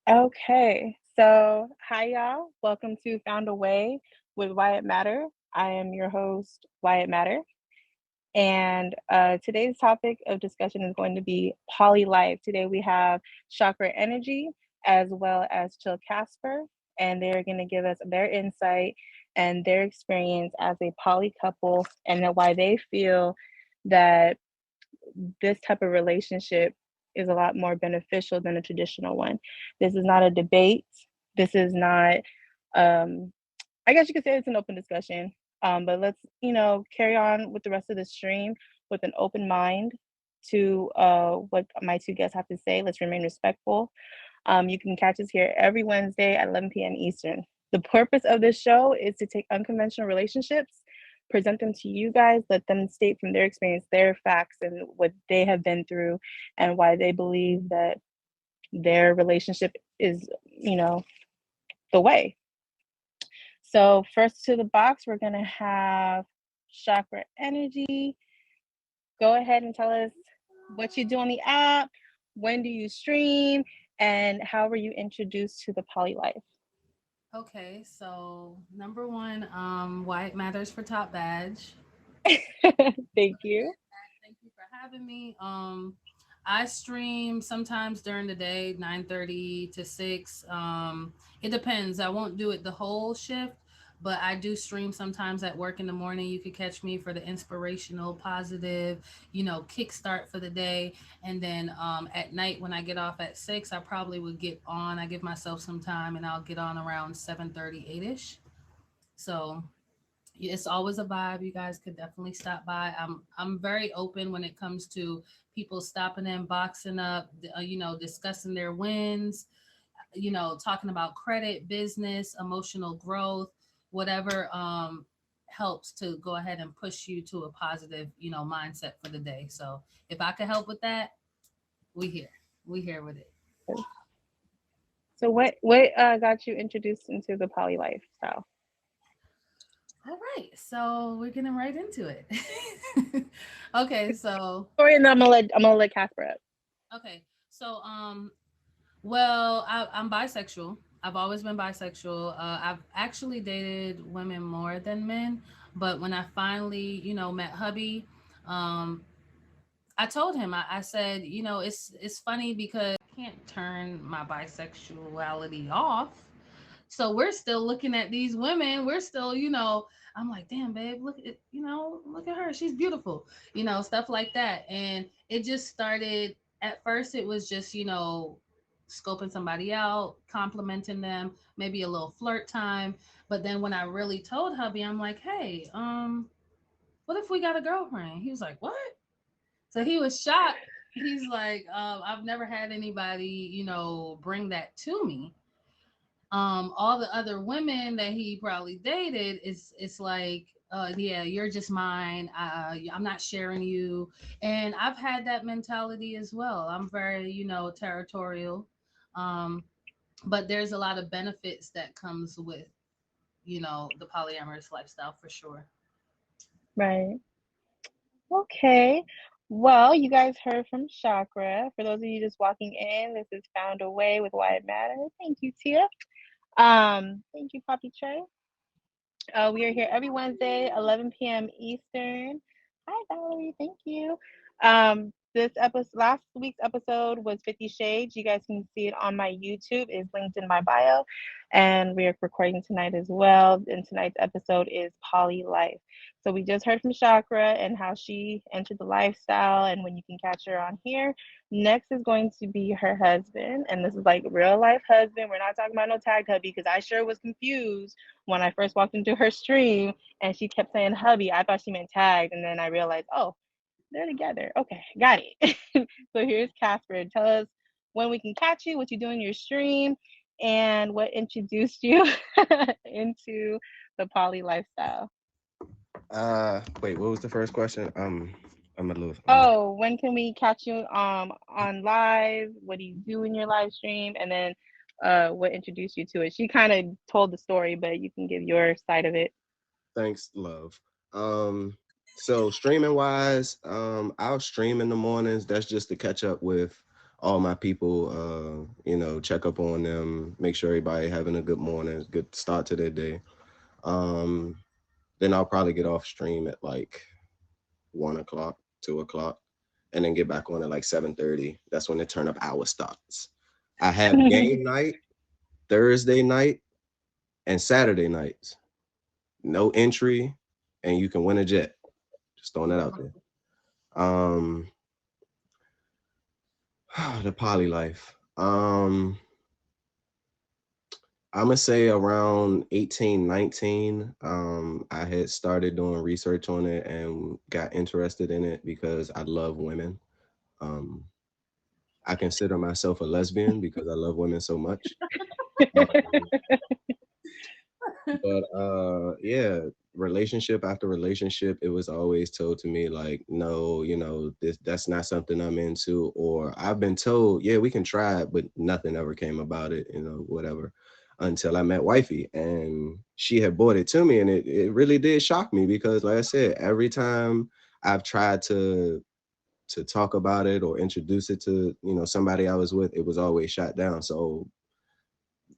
Okay, so hi y'all. Welcome to Found a Way with Whyit Matter. I am your host, Whyit Matter, and today's topic of discussion is going to be poly life. Today we have Chakra Energy as well as Chillll Casper, and they're going to give us their insight and their experience as a poly couple, and then why they feel that this type of relationship is a lot more beneficial than a traditional one. This is not a debate. This is not, um, I guess you could say it's an open discussion. But let's, carry on with the rest of the stream with an open mind to what my two guests have to say. Let's remain respectful. You can catch us here every Wednesday at 11 p.m. Eastern. The purpose of this show is to take unconventional relationships, present them to you guys, let them state from their experience, their facts, and what they have been through, and why they believe that their relationship is, the way. So, first to the box, we're going to have Chakra Energy. Go ahead and tell us what you do on the app, when do you stream, and how were you introduced to the poly life? Okay, so number one, Whyit Matters for Top Badge. Thank you. Thank you for having me. I stream sometimes during the day, 9:30 to 6. It depends. I won't do it the whole shift, but I do stream sometimes at work in the morning. You could catch me for the inspirational, positive, kickstart for the day. And then at night when I get off at 6, I probably would get on. I give myself some time and I'll get on around 7:30, 8ish. So it's always a vibe. You guys could definitely stop by. I'm very open when it comes to people stopping in, boxing up, discussing their wins, talking about credit, business, emotional growth, whatever helps to go ahead and push you to a positive, mindset for the day. So if I could help with that, we here. We here with it. So, what got you introduced into the poly lifestyle? All right, so we're getting right into it. Okay, so Story, and then I'm gonna let Casper up. okay, so well, I'm bisexual. I've always been bisexual. I've actually dated women more than men, but when I finally, met hubby, um, I told him, I said, it's funny because I can't turn my bisexuality off. So we're still looking at these women. We're still, I'm like, damn, babe, look at, look at her. She's beautiful, stuff like that. And it just started. At first, it was just, scoping somebody out, complimenting them, maybe a little flirt time. But then when I really told hubby, I'm like, hey, what if we got a girlfriend? He was like, what? So he was shocked. He's like, I've never had anybody, bring that to me. All the other women that he probably dated is it's like, yeah, you're just mine. I'm not sharing you. And I've had that mentality as well. I'm very, territorial. Um, but there's a lot of benefits that comes with, the polyamorous lifestyle for sure. Right. Okay. Well, you guys heard from Chakra. For those of you just walking in, this is Found a Way with Why It Matter. Thank you, Tia. Thank you, Poppy Trey. We are here every Wednesday, 11 p.m. Eastern. Hi, Valerie. Thank you. This episode, last week's episode was 50 Shades. You guys can see it on my YouTube. It's linked in my bio. And we are recording tonight as well. And tonight's episode is Poly Life. So we just heard from Chakra and how she entered the lifestyle and when you can catch her on here. Next is going to be her husband. And this is like real life husband. We're not talking about no tag hubby because I sure was confused when I first walked into her stream and she kept saying hubby. I thought she meant tagged. And then I realized, oh, they're together. Okay, got it. So here's Casper. Tell us when we can catch you, what you do in your stream, and what introduced you into the poly lifestyle. Wait, what was the first question? I'm a little. Oh, when can we catch you on live? What do you do in your live stream? And then what introduced you to it? She kind of told the story, but you can give your side of it. Thanks, love. So streaming wise, I'll stream in the mornings. That's just to catch up with all my people, check up on them, make sure everybody having a good morning, good start to their day. Um, then I'll probably get off stream at like 1 o'clock, 2 o'clock, and then get back on at like 7:30. That's when the turn up hour starts. I have game night Thursday night and Saturday nights. No entry, and you can win a jet. Just throwing that out there. Um, the poly life. I'm gonna say around 18, 19. I had started doing research on it and got interested in it because I love women. Um, I consider myself a lesbian because I love women so much. Um, but yeah, relationship after relationship, it was always told to me like, no, that's not something I'm into, or I've been told, yeah, we can try it, but nothing ever came about it, whatever. Until I met Wifey and she had brought it to me, and it really did shock me because like I said, every time I've tried to talk about it or introduce it to, somebody I was with, it was always shot down. So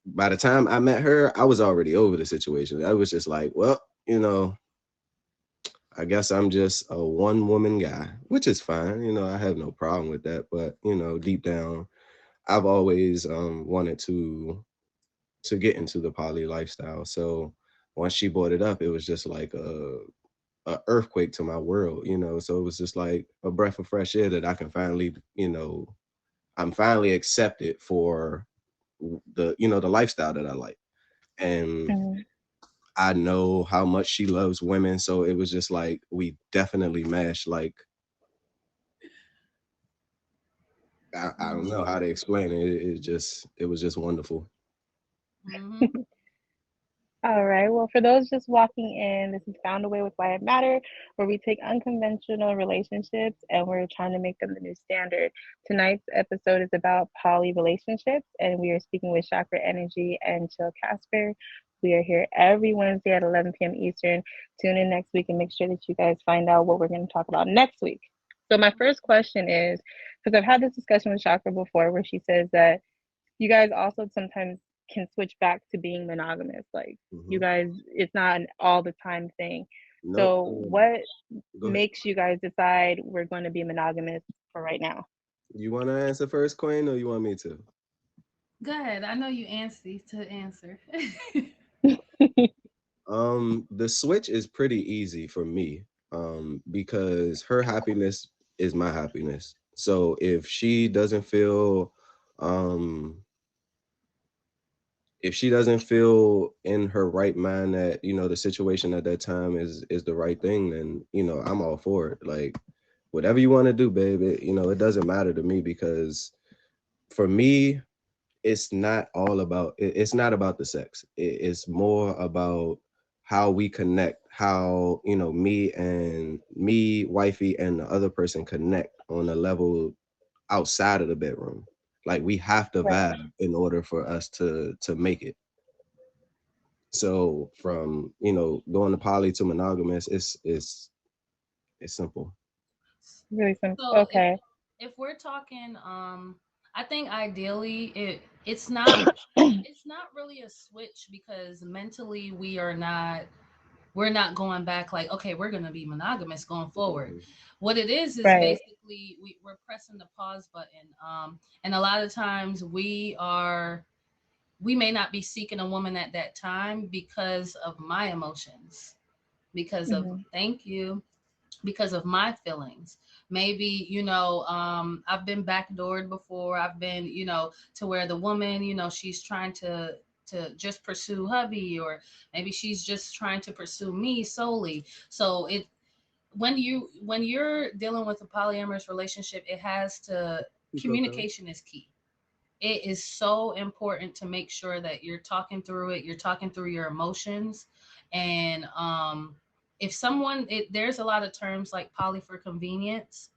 by the time I met her, I was already over the situation. I was just like, well, I guess I'm just a one woman guy, which is fine. I have no problem with that. But deep down, I've always wanted to get into the poly lifestyle. So once she brought it up, it was just like a earthquake to my world. So it was just like a breath of fresh air that I can finally, I'm finally accepted for the lifestyle that I like. And Mhm. I know how much she loves women, so it was just like we definitely meshed. Like I don't know how to explain it. It was just wonderful. Mm-hmm. All right. Well, for those just walking in, this is Found a Way with Whyit Matter, where we take unconventional relationships and we're trying to make them the new standard. Tonight's episode is about poly relationships, and we are speaking with Chakra Energy and Chill Casper. We are here every Wednesday at 11 p.m. Eastern. Tune in next week and make sure that you guys find out what we're going to talk about next week. So, my first question is, because I've had this discussion with Chakra before where she says that you guys also sometimes can switch back to being monogamous. Like you Hmm. guys, it's not an all the time thing. Nope. So what Go ahead. makes you guys decide we're going to be monogamous for right now? You want to answer first, Queen, or you want me to? Go ahead. I know you answer to answer. The switch is pretty easy for me. Because her happiness is my happiness. So um, if she doesn't feel in her right mind that the situation at that time is the right thing, then I'm all for it. Like whatever you want to do, baby, it doesn't matter to me because for me it's not about the sex. It's more about how we connect, how me, wifey, and the other person connect on a level outside of the bedroom. Like we have to Right. vibe in order for us to make it. So from going to poly to monogamous, it's simple. Really simple. So Okay. if we're talking, I think ideally it's not really a switch because mentally we're not going back like, okay, we're going to be monogamous going forward. Mhm. What it is Right. basically we're pressing the pause button. And a lot of times we may not be seeking a woman at that time because of my emotions, because of, Hmm. thank you, because of my feelings. Maybe, I've been backdoored before. I've been, to where the woman, she's trying to just pursue hubby, or maybe she's just trying to pursue me solely. So when you're dealing with a polyamorous relationship, it has to Keep going. communication is key. It is so important to make sure that you're talking through it, you're talking through your emotions. And if there's a lot of terms like poly for convenience.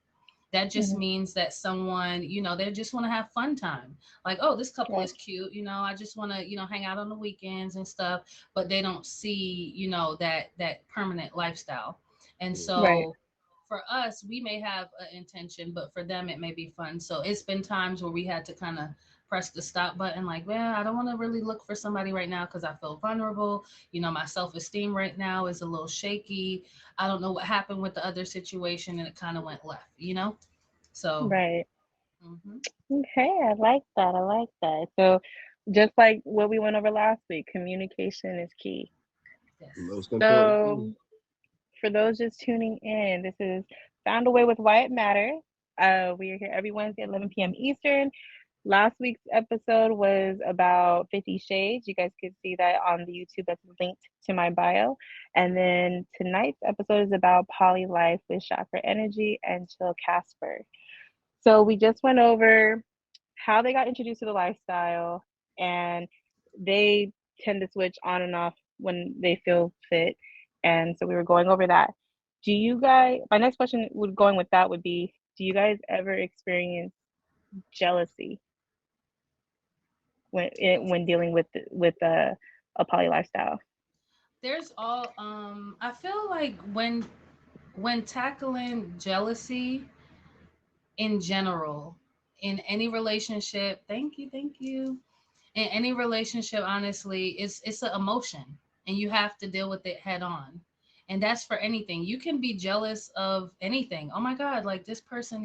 That just Hmm. means that someone, they just want to have fun time. Like, oh, this couple Right. is cute, I just want to, hang out on the weekends and stuff. But they don't see, that permanent lifestyle. And Mhm. Right. so for us, we may have an intention, but for them, it may be fun. So it's been times where we had to kind of press the stop button, like, man, I don't want to really look for somebody right now because I feel vulnerable. You know, my self esteem right now is a little shaky. I don't know what happened with the other situation, and it kind of went left, you know? So, Right. hmm Okay, I like that. I like that. So, just like what we went over last week, communication is key. yes. Most important thing. So, for those just tuning in, this is Found a Way with Whyit Matter. We are here every Wednesday at 11 p.m. Eastern. Last week's episode was about 50 Shades. You guys could see that on the YouTube that's linked to my bio. And then tonight's episode is about poly life with Chakra Energy and Chillll Casper. So we just went over how they got introduced to the lifestyle, and they tend to switch on and off when they feel fit. And so we were going over that. Do you guys, my next question would going with that would be, do you guys ever experience jealousy when dealing with a poly lifestyle? There's all I feel like when tackling jealousy in general in any relationship, thank you. In any relationship, honestly, it's an emotion, and you have to deal with it head on. And that's for anything. You can be jealous of anything. Oh my God, like this person,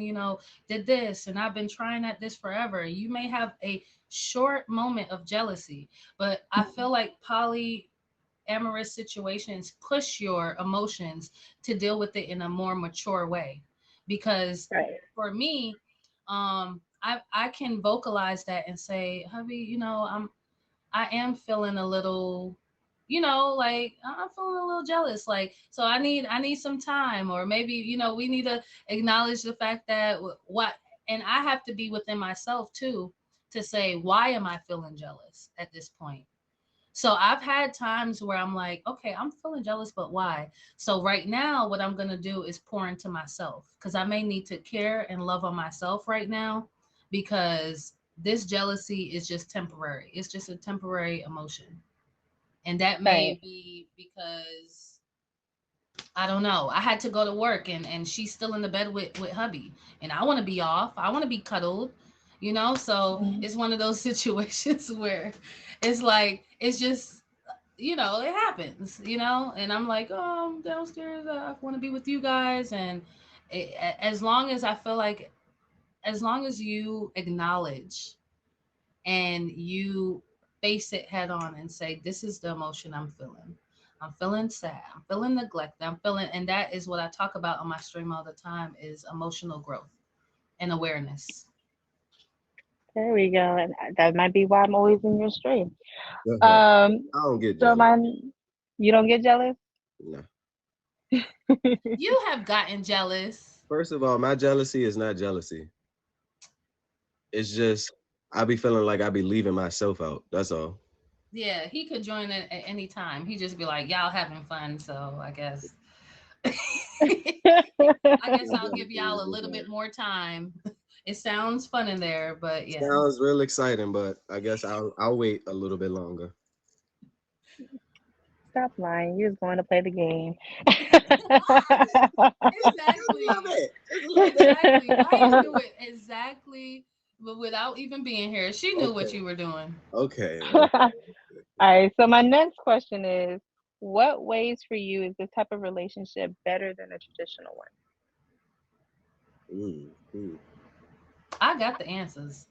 did this, and I've been trying at this forever. You may have a short moment of jealousy, but I feel like polyamorous situations push your emotions to deal with it in a more mature way. Because Right. for me, I can vocalize that and say, hubby, I am feeling a little, like I'm feeling a little jealous. Like, so I need some time, or maybe, we need to acknowledge the fact that what, and I have to be within myself too, to say, why am I feeling jealous at this point? So I've had times where I'm like, okay, I'm feeling jealous, but why? So right now, what I'm going to do is pour into myself, because I may need to care and love on myself right now, because this jealousy is just temporary. It's just a temporary emotion. And that Right. may be because I don't know. I had to go to work, and she's still in the bed with hubby. And I want to be off. I want to be cuddled, So Mhm. it's one of those situations where it's like, it's just, it happens, And I'm like, oh, I'm downstairs. I want to be with you guys. And as long as I feel like, as long as you acknowledge and you face it head on and say, this is the emotion I'm feeling. I'm feeling sad. I'm feeling neglected. I'm feeling, and that is what I talk about on my stream all the time, is emotional growth and awareness. There we go. And that might be why I'm always in your stream. Go ahead. Um, I don't get so jealous. you don't get jealous? No. You have gotten jealous. First of all, my jealousy is not jealousy. It's just I be feeling like I be leaving myself out. That's all. Yeah, he could join it at any time. He just be like, y'all having fun, so I guess I guess My I'll give jealousy is y'all a just little like bit more time. It sounds fun in there, but yeah. sounds real exciting, but I guess I'll wait a little bit longer. Stop lying. You're just going to play the game. Just a little Exactly. bit. Just a little bit. Exactly. Why knew it exactly, but without even being here. She knew what Okay. you were doing. Okay. All Okay. right. So my next question is, what ways for you is this type of relationship better than a traditional one? Mm. I got the answers.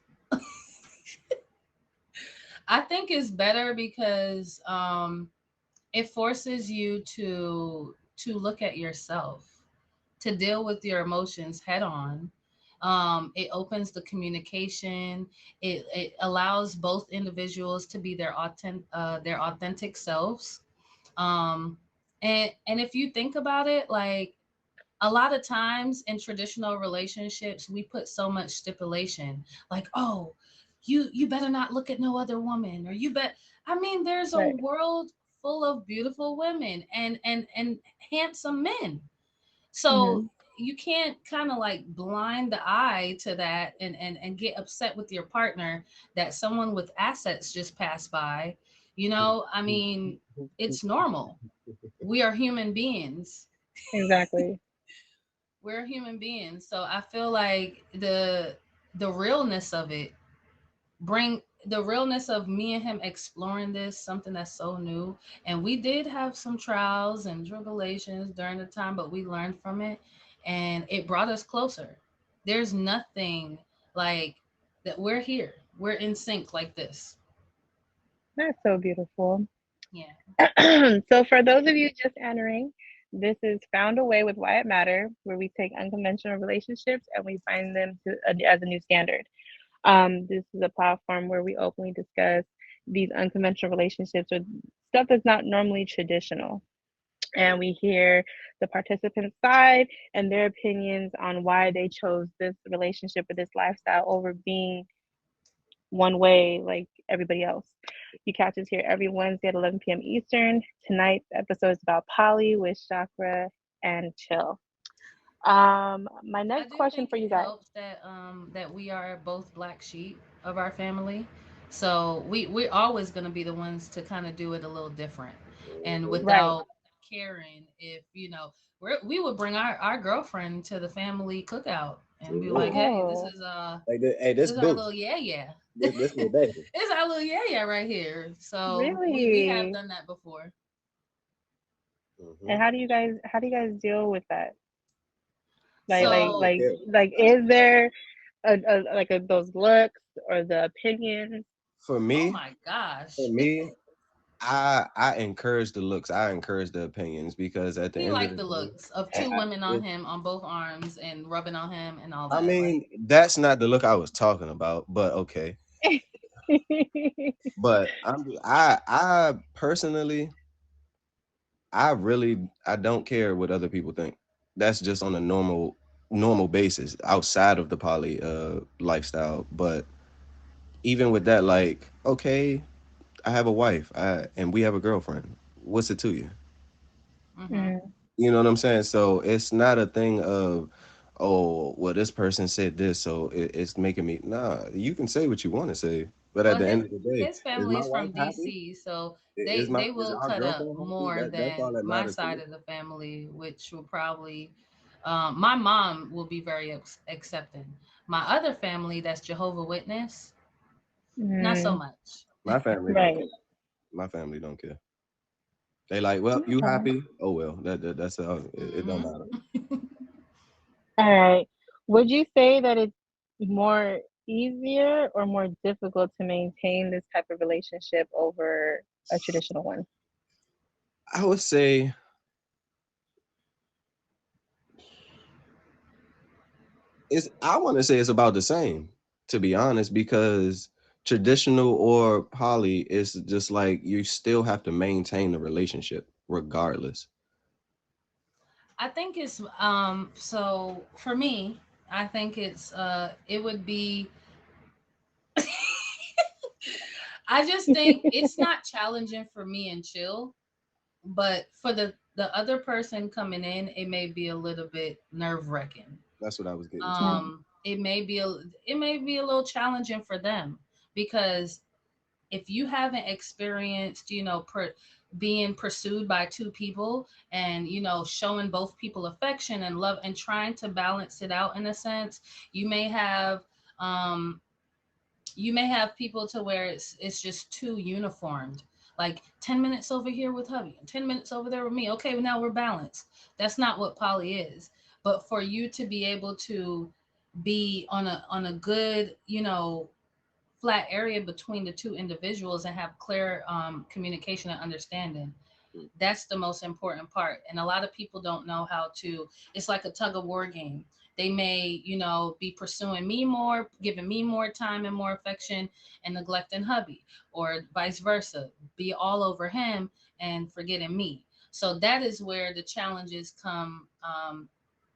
I think it's better because it forces you to look at yourself, to deal with your emotions head on. It opens the communication. It allows both individuals to be their authentic selves. Um, and if you think about it, like, a lot of times in traditional relationships, we put so much stipulation, like, oh, you better not look at no other woman, or you bet. I mean, there's a Right. world full of beautiful women and handsome men. So Hmm. you can't kind of like blind the eye to that, and get upset with your partner that someone with assets just passed by. I mean, it's normal. We are human beings. Exactly. we're human beings. So I feel like the realness of it, bring the realness of me and him exploring this, something that's so new. And we did have some trials and tribulations during the time, but we learned from it and it brought us closer. There's nothing like that. We're here, we're in sync like this. That's so beautiful. Yeah. So, for those of you just entering, this is Found a Way with Whyit Matter, where we take unconventional relationships and we find them as a new standard. This is a platform where we openly discuss these unconventional relationships or stuff that's not normally traditional. And we hear the participants' side and their opinions on why they chose this relationship or this lifestyle over being one way like everybody else. You catch us here every Wednesday at 11 p.m. Eastern. Tonight's episode is about poly with Chakra and Chillll. My I next do question think for it you guys. helps that that we are both black sheep of our family. So we're always gonna be the ones to kind of do it a little different and Mhm. Right. without caring if, we would bring our girlfriend to the family cookout and be like, Mhm. hey, Oh, Like, hey, this this is our boo. little yeah yeah. This my baby. It's our little yeah yeah right here. So we have really? done that before. And Hmm. how do you guys deal with that? Like Oh, like I don't So like care. like is there those looks or the opinions? For oh me, my for gosh. me, I encourage the looks. I encourage the opinions because at the He end of liked the the day, looks of I, two I, women on it, him on both arms and rubbing on him and all I that. Like, mean, that's not the look I was talking about, but okay. But I personally, I don't care what other people think. That's just on a normal basis outside of the poly lifestyle. But even with that, like, okay, I have a wife, and we have a girlfriend. What's it to you? mm-hmm. Mm, You know what I'm saying? So it's not a thing of, oh, well, this person said this, so it's making me. Nah, you can say what you want to say, but at Well, the end of the day, his is my family's wife from happy? DC, so Is they is will our cut up girlfriend happy? more That's all than that my matters to side me. of the family, which will probably, my mom will be very accepting. My other family, that's Jehovah Witness, not so mm, much. My family don't right. care. My family don't care. They like, well, you Okay. happy? Oh well, that's all. It don't Hmm. matter. All right. Would you say that it's more easier or more difficult to maintain this type of relationship over a traditional one? I would say it's. I want to say it's about the same, to be honest, because traditional or poly is just like you still have to maintain the relationship regardless. I think it's so for me, I think it would be I just think it's not challenging for me and Chill, but for the other person coming in, it may be a little bit nerve wracking. That's what I was getting to. Mm, It may be it may be a little challenging for them because if you haven't experienced, being pursued by two people and showing both people affection and love and trying to balance it out in a sense, you may have um people to where it's just too uniformed, like 10 minutes over here with hubby and 10 minutes over there with me. Okay, well, now we're balanced. That's not what poly is. But for you to be able to be on a good, flat area between the two individuals and have clear communication and understanding, that's the most important part. And a lot of people don't know how to. It's like a tug of war game. They may, be pursuing me more, giving me more time and more affection, and neglecting hubby, or vice versa, be all over him and forgetting me. So that is where the challenges come,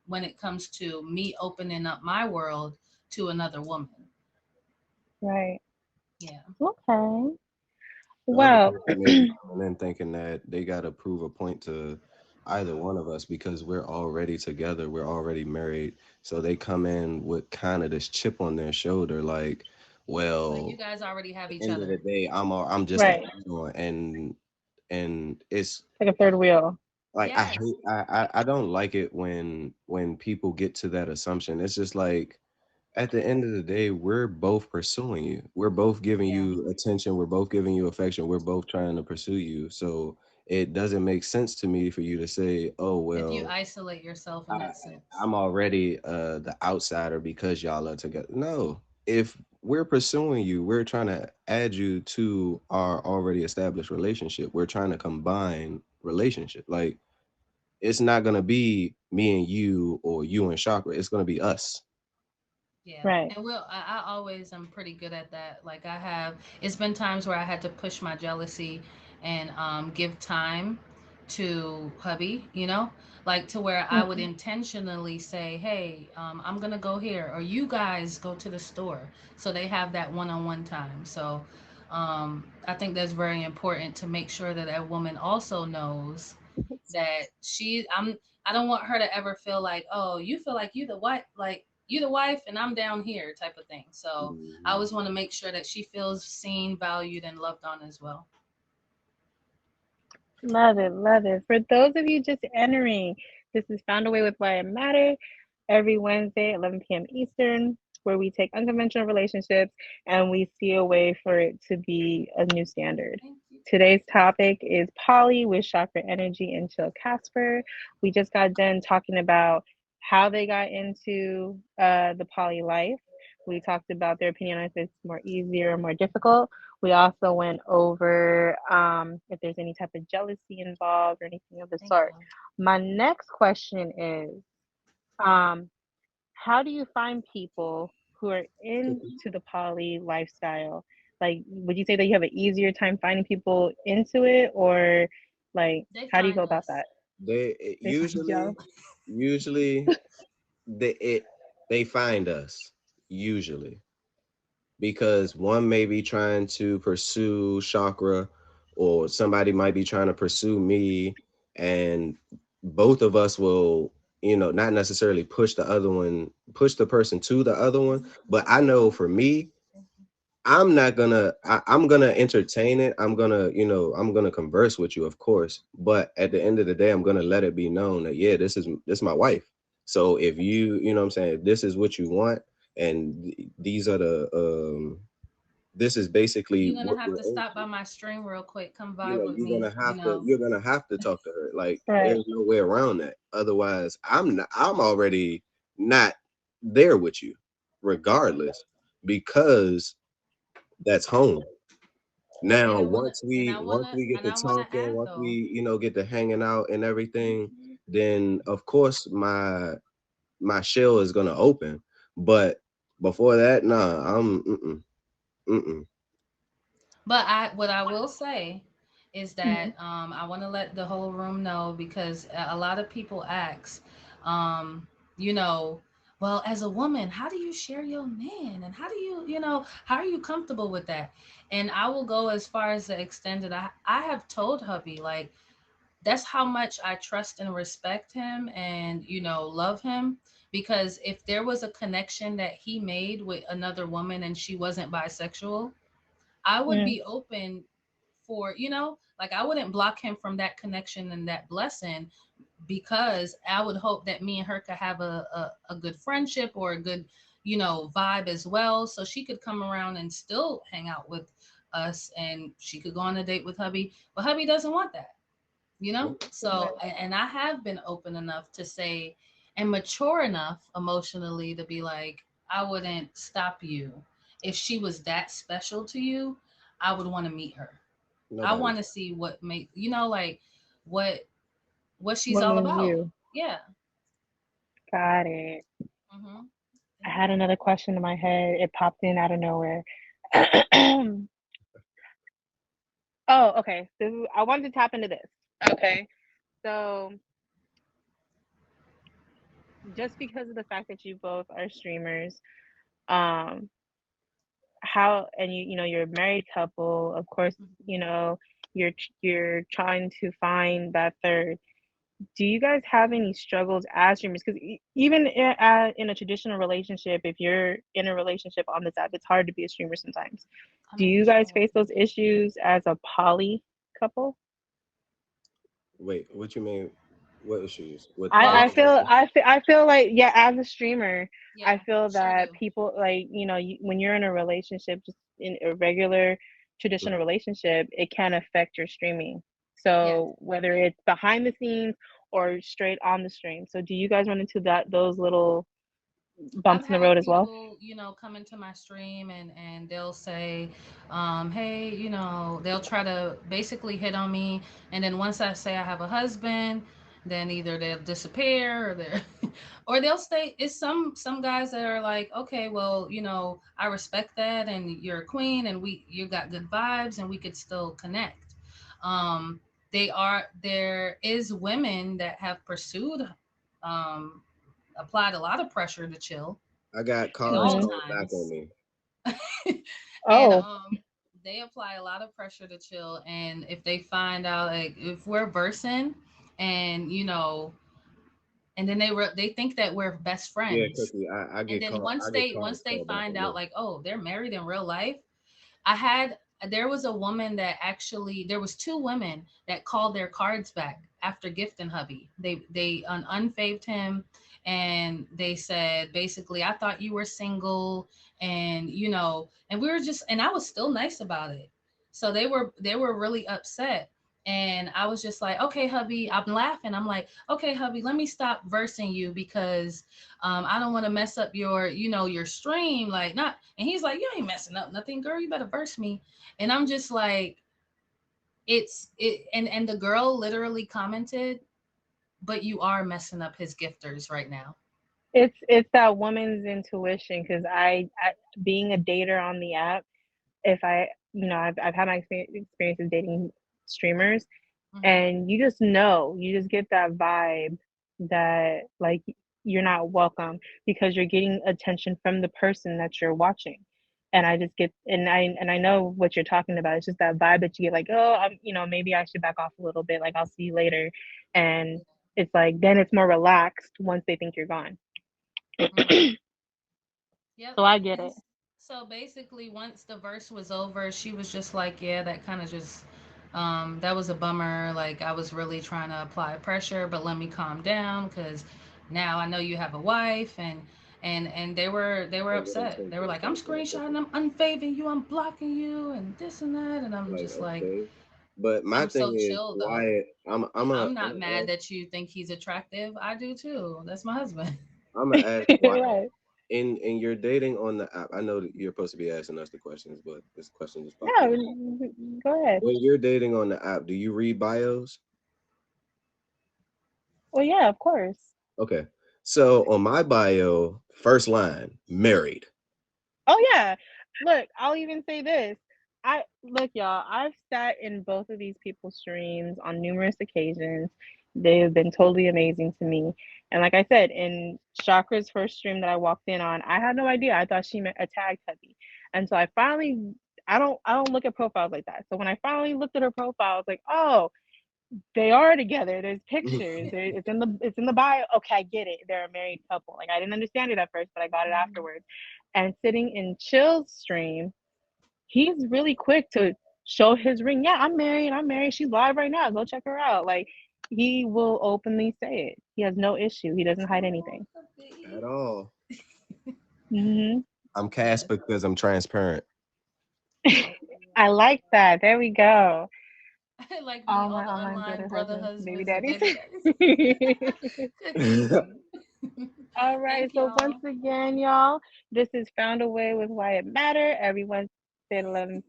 when it comes to me opening up my world to another woman. right. Yeah. Okay. The other Well, person may be coming in thinking that they got to prove a point to either one of us because we're already together, we're already married. So they come in with kind of this chip on their shoulder, like, Like you well, guys already have at each the end of the other. day, I'm just an right. add-on, and it's Like a third wheel. Like I Yes. hate I don't like it when people get to that assumption. It's just like at the end of the day, we're both pursuing you. We're both giving Yeah. you attention. We're both giving you affection. We're both trying to pursue you. So it doesn't make sense to me for you to say, "Oh If you well, isolate yourself in I, that sense. I'm already the outsider because y'all are together." No, if we're pursuing you, we're trying to add you to our already established relationship. We're trying to combine relationship. Like it's not gonna be me and you or you and Chakra. It's gonna be us. Yeah. Right. And I always am pretty good at that. Like I have, it's been times where I had to push my jealousy and give time to hubby, like to where I would Mhm. intentionally say, hey, I'm going to go here, or you guys go to the store. So they have that one on one time. So I think that's very important to make sure that that woman also knows that I don't want her to ever feel like, oh, you feel like you the wife and I'm down here type of thing. So I Mhm. always want to make sure that she feels seen, valued, and loved on as well. Love it, love it. For those of you just entering, this is Found a Way with Whyit Matter every Wednesday, 11 p.m. Eastern, where we take unconventional relationships and we see a way for it to be a new standard. Thank you. Today's topic is poly with Chakra Energy and Chillll Casper. We just got done talking about how they got into the poly life. We talked about their opinion on if it's more easier or more difficult. We also went over if there's any type of jealousy involved or anything of the Thank sort. you. My next question is um, how do you find people who are into the poly lifestyle? Like, would you say that you have an easier time finding people into it, or like, They how do you go find about us. that? They find Usually y'all. usually it they find us usually because one may be trying to pursue Chakra or somebody might be trying to pursue me, and both of us will, not necessarily push the person to the other one, but I know for me, I'm gonna entertain it. I'm gonna converse with you, of course, but at the end of the day, I'm gonna let it be known that yeah, this is my wife. So if you know what I'm saying, if this is what you want, and these are this is basically You're gonna what have we're to stop by into. my stream real quick. Come vibe with You're me. gonna have to you're gonna have to talk to her. Like Right. there's no way around that. Otherwise, I'm already not there with you, regardless, because that's home. Now, And once we get to I wanna talking, add once we though. get to hanging out and everything, then of course my shell is gonna open. But before that, nah, I'm mm-mm. But what I will say is Mhm. that I want to let the whole room know because a lot of people ask, um, you know, well, as a woman, how do you share your man, and how do how are you comfortable with that? And I will go as far as the extent that I have told hubby like that's how much I trust and respect him and love him because if there was a connection that he made with another woman and she wasn't bisexual, I would Mm. be open for, like I wouldn't block him from that connection and that blessing because I would hope that me and her could have a good friendship or a good, vibe as well. So she could come around and still hang out with us and she could go on a date with hubby. But hubby doesn't want that, you know? So, Right. and I have been open enough to say and mature enough emotionally to be like, I wouldn't stop you. If she was that special to you, I would want to meet her. I Nobody. want to see what make, like what what she's What all moves about. you? Yeah. Got it. Mm-hmm. I Yeah. had another question in my head. It popped in out of nowhere. Oh, okay. I wanted to tap into this. Okay. So just because of the fact that you both are streamers, um, how and you're a married couple, of course, Mm-hmm. you know, you're trying to find that third. Do you guys have any struggles as streamers? Because even in a traditional relationship, if you're in a relationship on this app, it's hard to be a streamer sometimes. I'm Do in a you guys shower. face those issues as a poly couple? Wait, what you mean? What issues with Well, I feel like, yeah, as a streamer, I yeah, feel sure that do. people, like, when you're in a relationship, just in a regular traditional Mhm. relationship, it can affect your streaming. Yes. So whether it's behind the scenes or straight on the stream. So do you guys run into those little I've bumps in the had road as well? people, come into my stream and they'll say, hey, they'll try to basically hit on me. And then once I say I have a husband, then either they'll disappear or they're or they'll stay. It's some guys that are like, okay, well, I respect that and you're a queen and you got good vibes and we could still connect. Um, there is women that have pursued um applied a lot of pressure to Chill I got in cars all Hmm. towed back on times. me. And Oh. they apply a lot of pressure to Chill, and if they find out, like, if we're versing and and then they think that we're best Yeah, friends, Cookie. I and get then caught. once I get once cars they towed back find on out, me. like, oh, they're married in real life. I had There was a woman that actually there was two women that called their cards back after gifting hubby. They unfaved him, and they said basically, I thought you were single, and and we were just, and I was still nice about it. So they were really upset. And I was just like, okay, hubby, I'm laughing. I'm like, okay, hubby, let me stop versing you because I don't want to mess up your stream. Like, not, and he's like, you ain't messing up nothing, girl. You better verse me. And I'm just like, and the girl literally commented, but you are messing up his gifters right now. It's that woman's intuition, because being a dater on the app, if I, I've had my experiences dating streamers, Hmm. and you just get that vibe that, like, you're not welcome because you're getting attention from the person that you're watching. And I just get, and I know what you're talking about. It's just that vibe that you get, like, oh, maybe I should back off a little bit, like, I'll see you later. And it's like, then it's more relaxed once they think you're gone. Hmm. Yep. So I get And it. so basically, once the verse was over, she was just like, yeah, that kind of just, that was a bummer. Like, I was really trying to apply pressure, but let me calm down because now I know you have a wife. And they were Hold on, upset. hold They were on, like, I'm hold on, hold screenshotting, on. I'm unfaving you, I'm blocking you, and this and that. And I'm Like, just like, okay. But my I'm thing so is, chill though. Wyatt, I'm I'm not gonna mad ask, that you think he's attractive. I do too. That's my husband. I'm gonna ask Wyatt. Right. In your dating on the app, I know that you're supposed to be asking us the questions, but this question just popped No, in. go ahead. When you're dating on the app, do you read bios? Well, yeah, of course. Okay. So on my bio, first line, married. Oh yeah. Look, I'll even say this. I look, y'all, I've sat in both of these people's streams on numerous occasions. They have been totally amazing to me. And like I said, in Chakra's first stream that I walked in on, I had no idea. I thought she meant a tag hubby. And so I don't look at profiles like that. So when I finally looked at her profile, I was like, oh, they are together. There's pictures. It's in the bio. Okay, I get it. They're a married couple. Like, I didn't understand it at first, but I got it Mhm. afterwards. And sitting in Chill's stream, he's really quick to show his ring. Yeah, I'm married. I'm married. She's live right now. Go check her out. Like, he will openly say it. He has no issue. He doesn't hide Oh, anything. At puppy. all. Hmm. I'm Yes. Casper because I'm transparent. I like that. There we go. Like me, All all my the online online brother brother husbands, baby husbands and daddies. baby daddies. Cookie. All right. Thank So once y'all. again, y'all, this is Found a Way with Whyit Matter. Every Wednesday at 11.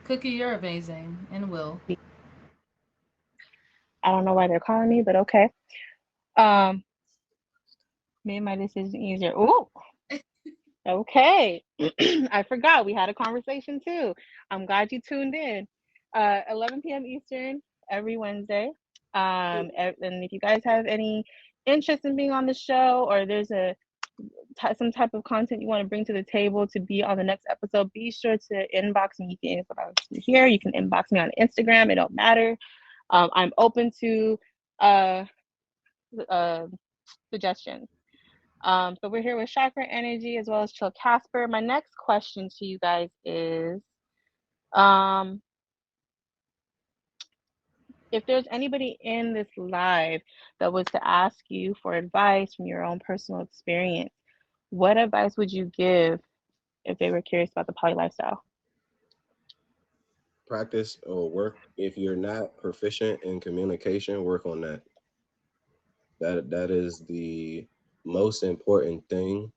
Cookie, you're amazing. And Will. I don't know why they're calling me, but okay. Um, made my decision easier. Ooh, okay. I forgot we had a conversation too. I'm glad you tuned in. 11 p.m. Eastern every Wednesday. And if you guys have any interest in being on the show, or there's some type of content you want to bring to the table to be on the next episode, be sure to inbox me. You can inbox me here. You can inbox me on Instagram. It don't matter. I'm open to uh, uh, suggestions. So we're here with Chakra Energy as well as Chill Casper. My next question to you guys is, um, If there's anybody in this live that was to ask you for advice from your own personal experience, what advice would you give if they were curious about the poly lifestyle? Practice or work. If you're not proficient in communication, work on that. That is the most important thing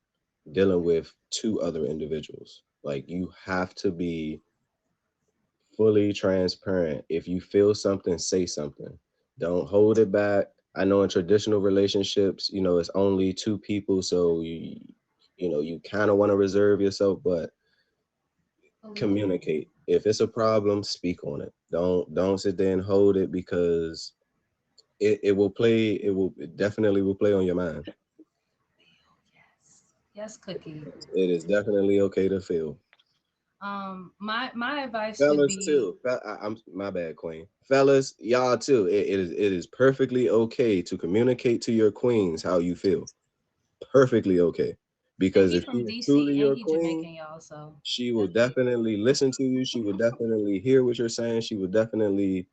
dealing with two other individuals. Like you have to be fully transparent. If you feel something, say something. Don't hold it back. I know in traditional relationships, it's only two people, so you kind of want to reserve yourself, but communicate. If it's a problem, speak on it. Don't sit there and hold it because it definitely will play on your mind. Yes. Yes, Cookie. It is definitely okay to feel. My advice would Fellas be too. I'm my bad, Queen. Fellas, y'all too. It is perfectly okay to communicate to your queens how you feel. Perfectly okay. and Because he if she from is truly DC and your he queen, Jamaican, y'all. So she will that's big. definitely listen to you. She will definitely hear what you're saying. She will definitely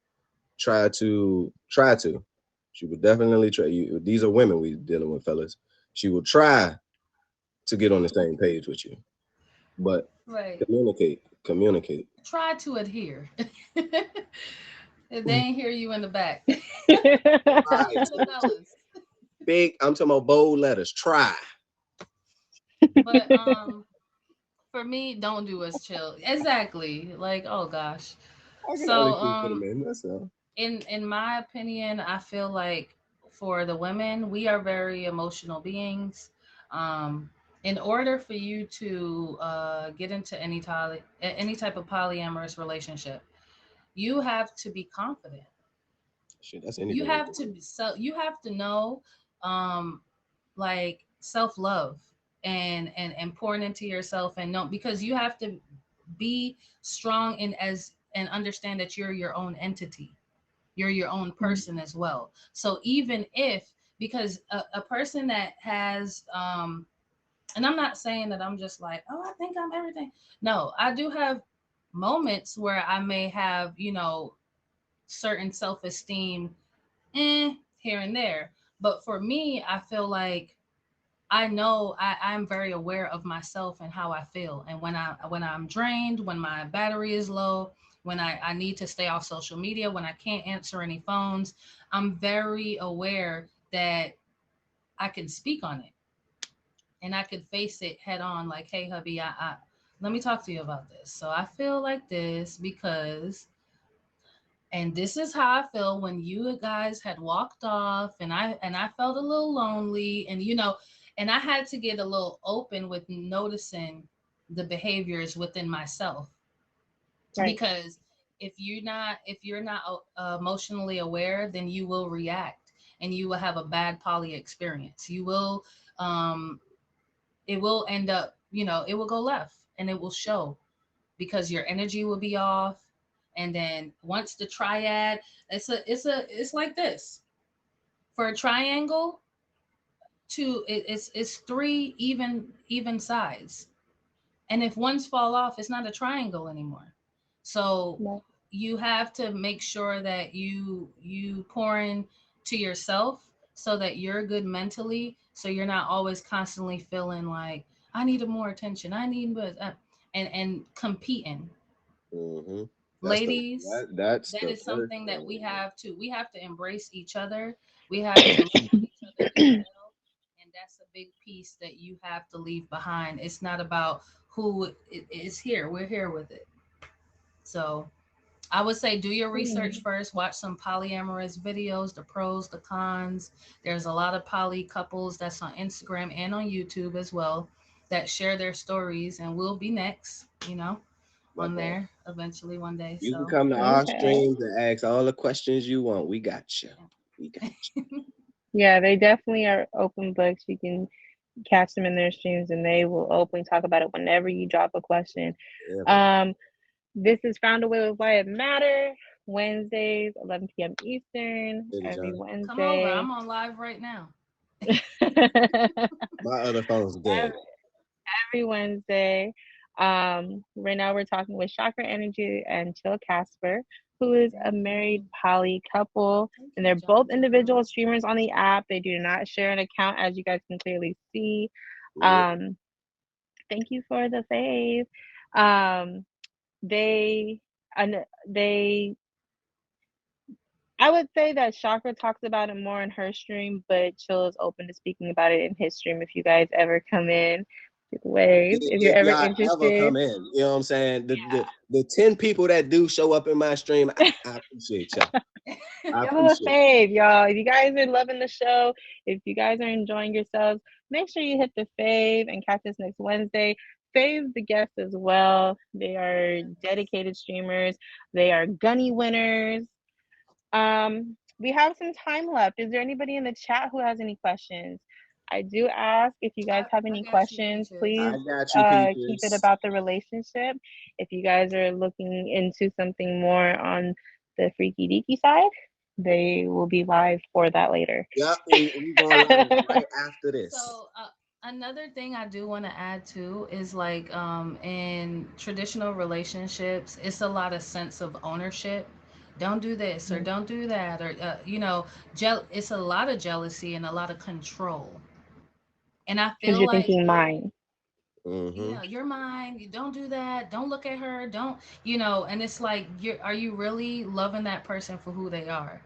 try to. She would definitely try. These are women we dealing with, fellas. She will try to get on the same page with you, but Right. communicate. Try to adhere. If they ain't hear you in the back. Try The to. fellas. Big. I'm talking about bold letters. Try. But for me, don't do as chill. Exactly. Like, oh gosh. I can So only speak for the men. That's all. in my opinion, I feel like for the women, we are very emotional beings. In order for you to get into any type of polyamorous relationship, you have to be confident. Shit, that's You anything. have to be so you have to know um like self love and pouring into yourself and know because you have to be strong and understand that you're your own entity, you're your own person as well. So even if because a person that has and I'm not saying that I'm just like, oh, I think I'm everything. No, I do have moments where I may have, certain self-esteem here and there. But for me, I feel like I know I'm very aware of myself and how I feel. And when I'm drained, when my battery is low, when I need to stay off social media, when I can't answer any phones, I'm very aware that I can speak on it and I could face it head on like, hey hubby, I let me talk to you about this. So I feel like this because and this is how I feel when you guys had walked off and I felt a little lonely and and I had to get a little open with noticing the behaviors within myself Right. because if you're not emotionally aware, then you will react and you will have a bad poly experience. You will um it will end up, it will go left and it will show because your energy will be off. And then once the triad, it's like this. For a triangle, it's three even sides. And if one's fall off, it's not a triangle anymore. So Right. you have to make sure that you pour in to yourself so that you're good mentally, so you're not always constantly feeling like I need more attention, I need and competing. Hmm. That's the Ladies, that's that the is first something that thing. we have to embrace each other. We have to look at each other as well, and that's a big piece that you have to leave behind. It's not about who is here. We're here with it. So I would say do your research first. Watch some polyamorous videos, the pros, the cons. There's a lot of poly couples that's on Instagram and on YouTube as well that share their stories, and we'll be next. My On bad. there eventually one day. You can So come to our Okay. streams and ask all the questions you want. We got you. We got Yeah, they definitely are open books. You can catch them in their streams and they will openly talk about it whenever you drop a question. you. Ever. Um, this is Found a Way with Why It Matter, Wednesdays, 11 p.m. Eastern, City every John. come over. Wednesday. I'm on live right now. My other phone's dead. Every Wednesday. Right now we're talking with Chakra Energy and Chill Casper. who is a married poly couple, and they're both individual streamers on the app. They do not share an account, as you guys can clearly see. Yeah. Um, thank you for the fave. Um, they and they I would say that Chakra talks about it more in her stream, but Chillll is open to speaking about it in his stream if you guys ever come in with wave, if you're If ever y'all ever interested. come in, you know what I'm saying? The 10 people that do show up in my stream, I appreciate y'all. I Give them a appreciate fave, y'all. If you guys are loving the show, if you guys are enjoying yourselves, make sure you hit the fave and catch us next Wednesday. Fave the guests as well. They are dedicated streamers. They are gunny winners. We have some time left. Is there anybody in the chat who has any questions? I do ask if you guys have I any got you, questions, Peaches. please I got you, keep it Peaches. about the relationship. If you guys are looking into something more on the freaky deaky side, they will be live for that later. Yep, we going live right after this. So another thing I do want to add too is like in traditional relationships, it's a lot of sense of ownership. Don't do this or don't do that, or it's a lot of jealousy and a lot of control. And I Because feel you're like thinking mine. Mm-hmm. you're mine. You don't do that. Don't look at her. Don't And it's like, are you really loving that person for who they are?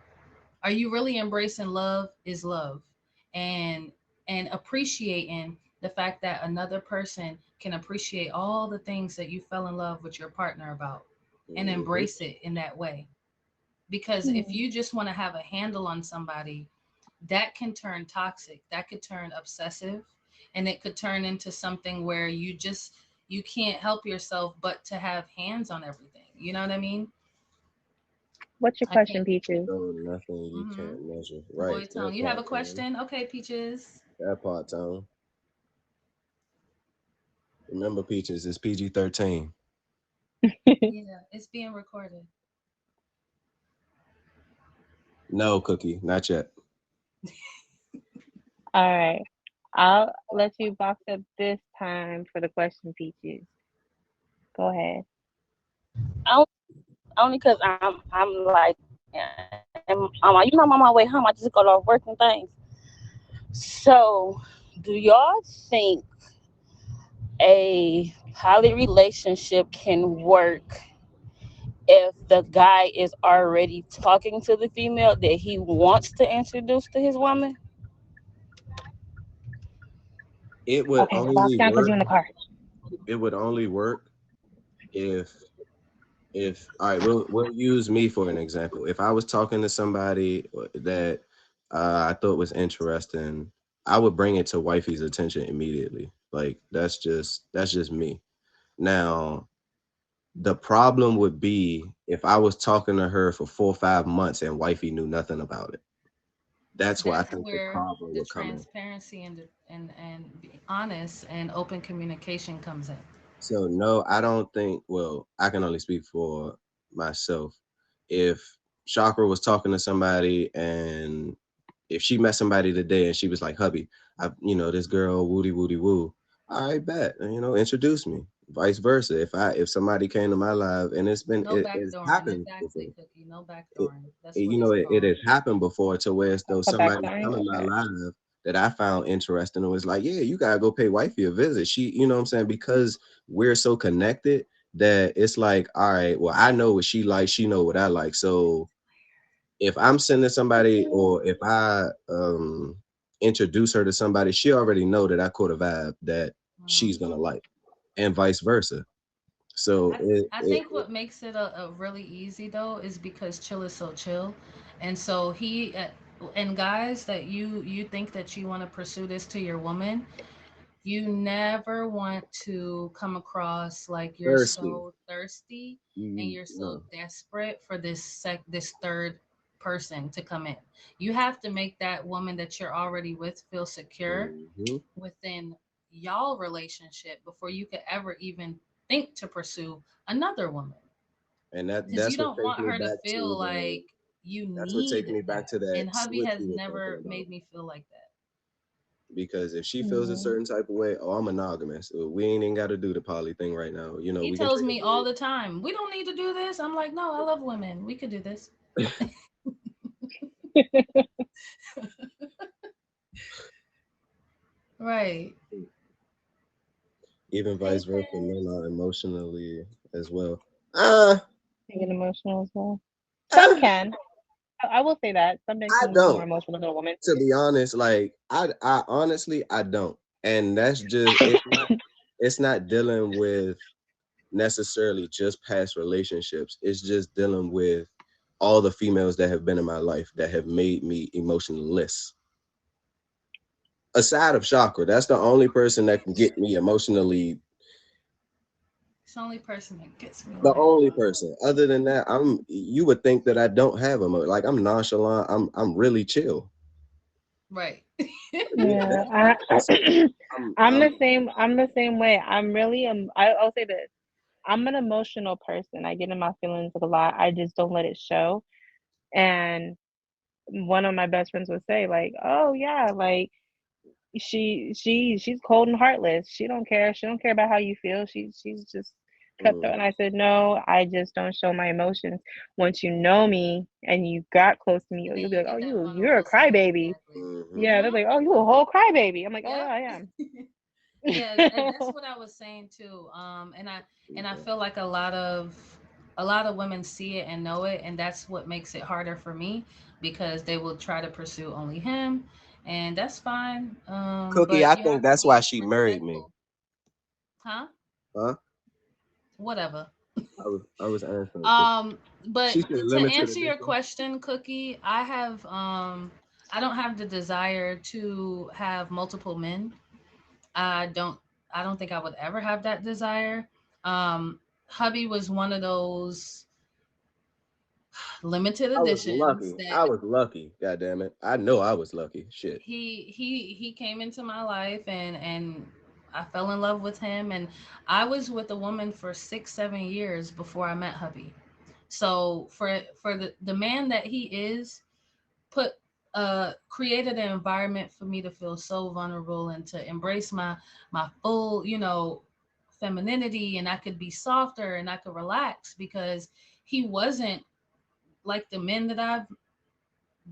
Are you really embracing love is love, and appreciating the fact that another person can appreciate all the things that you fell in love with your partner about, and Mm-hmm. embrace it in that way? Because if you just want to have a handle on somebody, that can turn toxic, that could turn obsessive, and it could turn into something where you can't help yourself but to have hands on everything. You know what I mean? What's your I question, think. Peaches? So nothing you Mm-hmm. can't measure. Right. Boy Tone, That you have part, a Tone. question? Okay, Peaches. That part, Tone. Remember, Peaches, it's PG-13. Yeah, it's being recorded. No, Cookie, not yet. All right. I'll let you box up this time for the question, Peaches. Go ahead. Only because I'm on my way home. I just got off work and things. So, do y'all think a poly relationship can work if the guy is already talking to the female that he wants to introduce to his woman? It would Okay, box only down because work. you're in the car. It would only work if all right, we'll use me for an example. If I was talking to somebody that I thought was interesting, I would bring it to wifey's attention immediately. Like that's just me. Now, the problem would be if I was talking to her for 4 or 5 months and wifey knew nothing about it. That's where I That's think the where problem the would come in. transparency and be honest and open communication comes in. So no, I don't think. Well, I can only speak for myself. If Chakra was talking to somebody, and if she met somebody today, and she was like, "Hubby, this girl, woody woody woo," all right, bet, introduce me. Vice versa. If somebody came to my live, and No it's backdooring, happened exactly, before. Cookie. No It, backdooring. That's it what it's it called. has happened before to where as though A somebody backstory. come in my Okay. live that I found interesting and was like, yeah, you gotta go pay wifey a visit. She, you know what I'm saying? Because we're so connected that it's like, all right, well, I know what she likes, she know what I like. So if I'm sending somebody or if I introduce her to somebody, she already know that I caught a vibe that Hmm. she's gonna like, and vice versa. So I think what makes it a really easy though is because Chill is so chill, and so and guys that you think that you want to pursue this to your woman, you never want to come across like you're thirsty. so thirsty and You you're so know. desperate for this third person to come in. You have to make that woman that you're already with feel secure Mhm. within y'all relationship before you could ever even think to pursue another woman, And because you that's what don't takes want me her to back feel to the like you that's what takes need me back that. to that And hubby switch has you were talking never about. made me feel like that. Because if she feels a Mhm. certain type of way, oh, I'm monogamous. We ain't even got to do the poly thing right now. You know, He we can tells take me all the time, we don't need to do this. I'm like, no, I love women. We could do this. Right. even Hey, vice versa. Men Prince. are emotionally as well. Uh, They get emotional as well. Some uh can. I will say that some men I can be more don't. emotional than a woman. To be honest, like I honestly I don't, and that's just it's not dealing with necessarily just past relationships. It's just dealing with all the females that have been in my life that have made me emotionless. Aside of Chakra, that's the only person that can get me emotionally. It's the only person that gets me The right. only person. Other than that, you would think that I don't have emo. Like I'm nonchalant. I'm really chill. Right. Yeah, Yeah, I'm, I'm I'm the same. I'm the same way. I'm really. I'll say this. I'm an emotional person. I get in my feelings a lot. I just don't let it show. And one of my best friends would say, like, "Oh yeah, like she's cold and heartless. She don't care. She don't care about how you feel. She's just cutthroat." mm, And I said, "No, I just don't show my emotions. Once you know me and you got close to me, And then you'll be you like, get oh, that you're a vulnerable side. crybaby." Exactly. mhm. Yeah, they're Mm-hmm. like, "Oh, you a whole crybaby." I'm like, "Oh Yep. yeah, I am." Yeah, and that's what I was saying too. And I feel like a lot of women see it and know it, and that's what makes it harder for me because they will try to pursue only him, and that's fine. Cookie, But I you think have to that's why be she married me. respectful, huh? Huh? Whatever. I was answering Cookie. Um, but She said to limited answer your edition. question, Cookie, I don't have the desire to have multiple men. I don't I don't think I would ever have that desire. Hubby was one of those limited I was editions lucky. I that was lucky. God damn it. I know I was lucky. Shit. he came into my life, and I fell in love with him, and I was with a woman for 6 7 years before I met hubby. So for the man that he is, put created an environment for me to feel so vulnerable and to embrace my full, femininity, and I could be softer and I could relax because he wasn't like the men that I've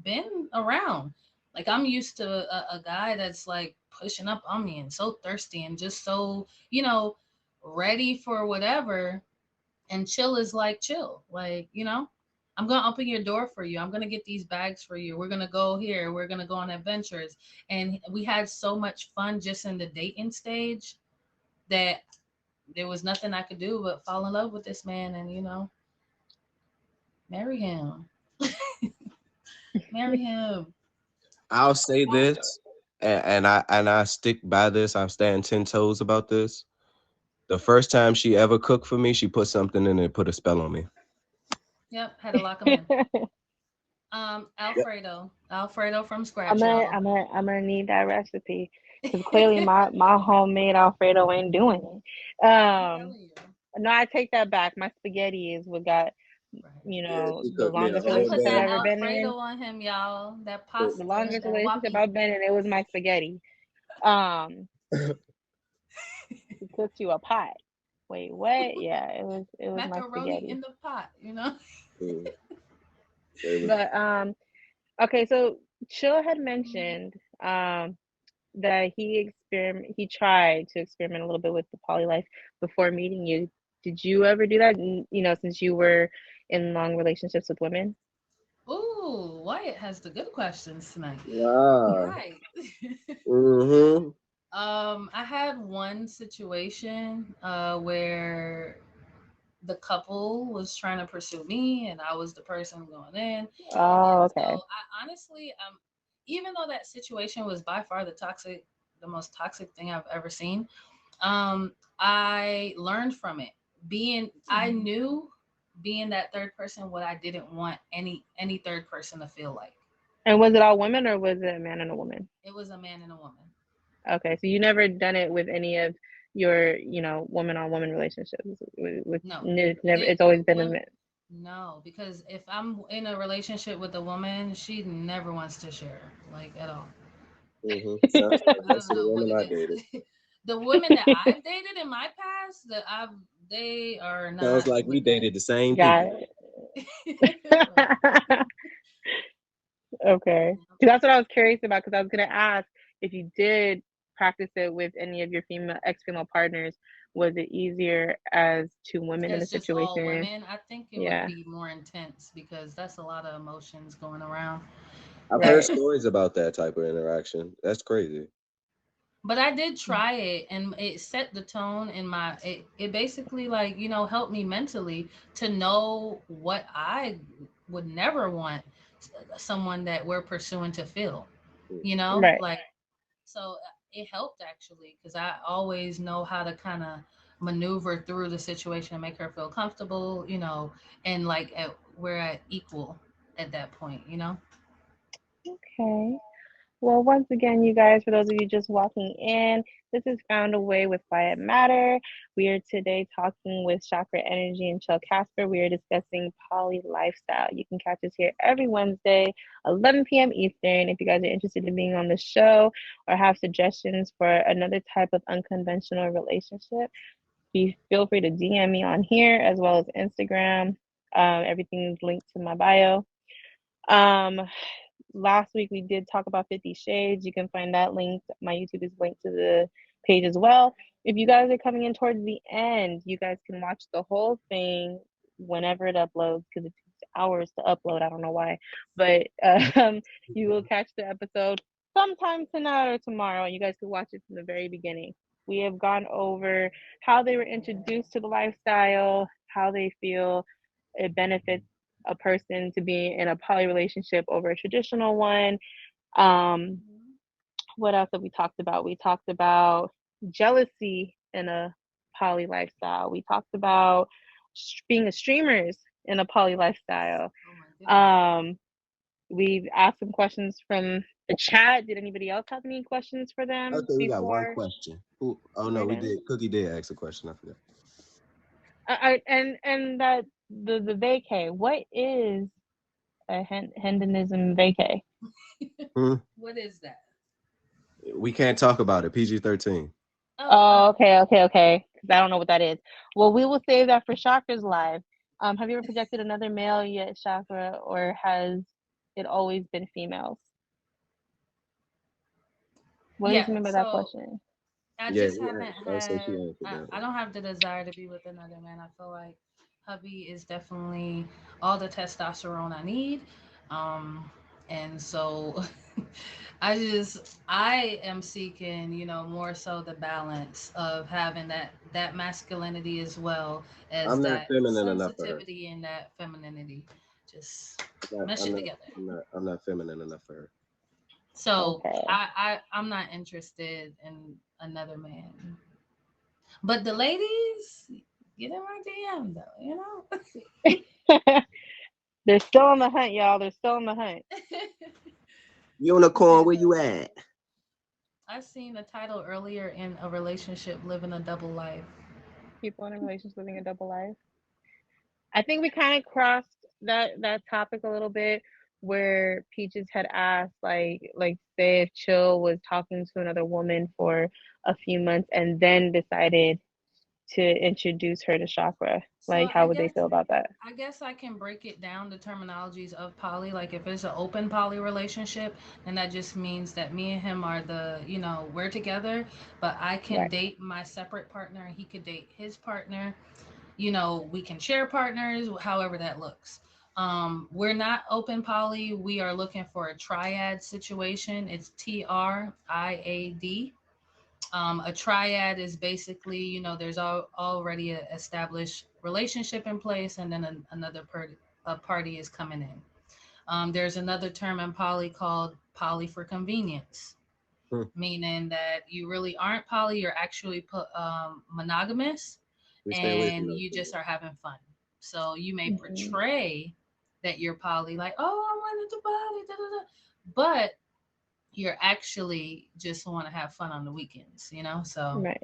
been around. Like I'm used to a guy that's like pushing up on me and so thirsty and just so, ready for whatever. And chill is like chill. Like, I'm gonna open your door for you. I'm gonna get these bags for you. We're gonna go here. We're gonna go on adventures. And we had so much fun just in the dating stage that there was nothing I could do but fall in love with this man and, marry him. Marry him. I'll say this, and I stick by this. I'm staying 10 toes about this. The first time she ever cooked for me, she put something in it and put a spell on me. Yep, had to lock him in. Yep. Alfredo from I'm scratch, gonna, y'all. I'm gonna, I'm gonna need that recipe because clearly my homemade Alfredo ain't doing it. I'm telling you. No, I take that back. My spaghetti is what got, Right. Yeah, she the cooked me a You longest gotta whole put relationship I've that bag. ever been Alfredo in. on him, y'all. That The pasta, longest that relationship wapi. I've been in, it was my spaghetti. Um, he cooked you a pot. Wait, what? Yeah, it was my Macaroni spaghetti. in the pot. Mm, it was But okay, so Chill had mentioned that he tried to experiment a little bit with the poly life before meeting you. Did you ever do that? Since you were in long relationships with women? Ooh, Wyatt has the good questions tonight. All yeah. right. Mm-hmm. I had one situation where the couple was trying to pursue me and I was the person going in. Oh, And so okay. I honestly, even though that situation was by far the most toxic thing I've ever seen, I learned from it. I knew being that third person what I didn't want any third person to feel like. And was it all women or was it a man and a woman? It was a man and a woman. Okay, so you never done it with any of your, woman on woman relationships No, it's never, it it's always been a women. man. No, because if I'm in a relationship with a woman, she never wants to share, like at all. Sounds like I most don't of the know what women it I dated. is. The women that I've dated in my past, they are Sounds not like we with that. dated the same Got people. it. Like, Okay. 'Cause that's what I was curious about, because I was gonna ask if you did practice it with any of your ex-female partners, was it easier as two women in the it's just all situation? women. I think it would Yeah, be more intense because that's a lot of emotions going around. I've heard right. stories about that type of interaction. That's crazy. But I did try it and it set the tone in it basically like, helped me mentally to know what I would never want someone that we're pursuing to feel, Right. like so it helped actually because I always know how to kind of maneuver through the situation and make her feel comfortable, and like we're at equal at that point. Okay. Well, once again, you guys, for those of you just walking in, this is Found a Way with Whyit Matter. We are today talking with Chakra Energy and Chillll Casper. We are discussing poly lifestyle. You can catch us here every Wednesday, 11 p.m. Eastern. If you guys are interested in being on the show or have suggestions for another type of unconventional relationship, feel free to DM me on here as well as Instagram. Everything's linked to my bio. Um, Last week we did talk about 50 Shades. You can find that linked. My YouTube is linked to the page as well. If you guys are coming in towards the end, you guys can watch the whole thing whenever it uploads, because it takes hours to upload. I don't know why. But you will catch the episode sometime tonight or tomorrow, and you guys can watch it from the very beginning. We have gone over how they were introduced to the lifestyle, how they feel it benefits a person to be in a poly relationship over a traditional one. Um, what else have we talked about? We talked about jealousy in a poly lifestyle. We talked about being a streamers in a poly lifestyle. Oh my goodness. Um, we've asked some questions from the chat. Did anybody else have any questions for I them think we got one before question. Who? Oh no, we Jordan? did. Cookie did ask a question. I forgot. And that the vacay. What is a hedonism vacay? Hmm? What is that? We can't talk about it. PG-13. Oh, Oh, oh. okay. 'Cause I don't know what that is. Well, we will save that for Chakra's live. Have you ever projected another male yet, Chakra, or has it always been females? What did Yeah, you mean by that so question? I Yeah, just yeah. haven't I say she had. answered that. I don't have the desire to be with another man. I feel like hubby is definitely all the testosterone I need, um, and so I am seeking, more so the balance of having that masculinity as well as I'm not that feminine enough for her. sensitivity and that femininity. Just I'm not. mesh I'm it not. together. I'm not feminine enough for her. So Okay. I'm not interested in another man. But the ladies, get in my DM though. They're still on the hunt, y'all. They're still on the hunt. Unicorn, where you at? I seen a title earlier in a relationship living a double life. People in a relationship living a double life. I think we kind of crossed that topic a little bit, where Peaches had asked, like say if Chill was talking to another woman for a few months and then decided to introduce her to Chakra, So like how would they feel about that? I guess I can break it down the terminologies of poly. Like if it's an open poly relationship, then that just means that me and him are we're together, but I can Right. date my separate partner and he could date his partner. We can share partners, however that looks. We're not open poly. We are looking for a triad situation. It's TRIAD. A triad is basically, there's already an established relationship in place, and then another a party is coming in. There's another term in poly called poly for convenience, Hmm. meaning that you really aren't poly, you're actually monogamous, We stay away from and those you just people. are having fun. So you may Mhm. portray that you're poly, like, oh, I wanted to poly, da, da, da. But you're actually just want to have fun on the weekends. So Right.